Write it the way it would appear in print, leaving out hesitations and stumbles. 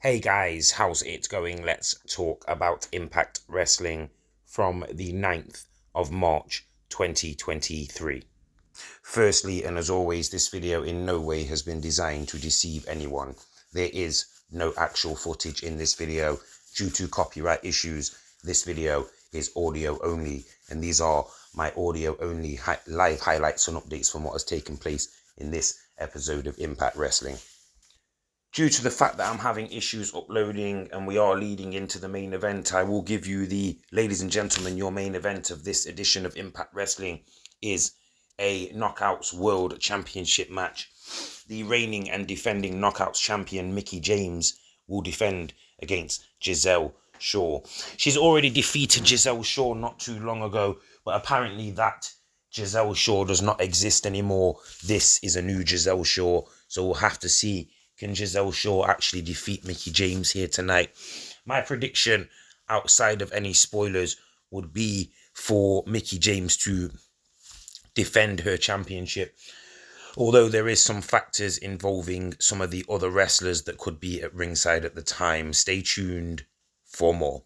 Hey guys, how's it going? Let's talk about Impact Wrestling from the 9th of March 2023. Firstly, and as always, this video in no way has been designed to deceive anyone. There is no actual footage in this video. Due to copyright issues, this video is audio only, and these are my audio only live highlights and updates from what has taken place in this episode of Impact Wrestling. Due to the fact that I'm having issues uploading and we are leading into the main event, I will give you ladies and gentlemen, your main event of this edition of Impact Wrestling is a Knockouts World Championship match. The reigning and defending Knockouts champion Mickie James will defend against Giselle Shaw. She's already defeated Giselle Shaw not too long ago, but apparently that Giselle Shaw does not exist anymore. This is a new Giselle Shaw, so we'll have to see. Can Giselle Shaw actually defeat Mickie James here tonight? My prediction, outside of any spoilers, would be for Mickie James to defend her championship. Although there is some factors involving some of the other wrestlers that could be at ringside at the time. Stay tuned for more.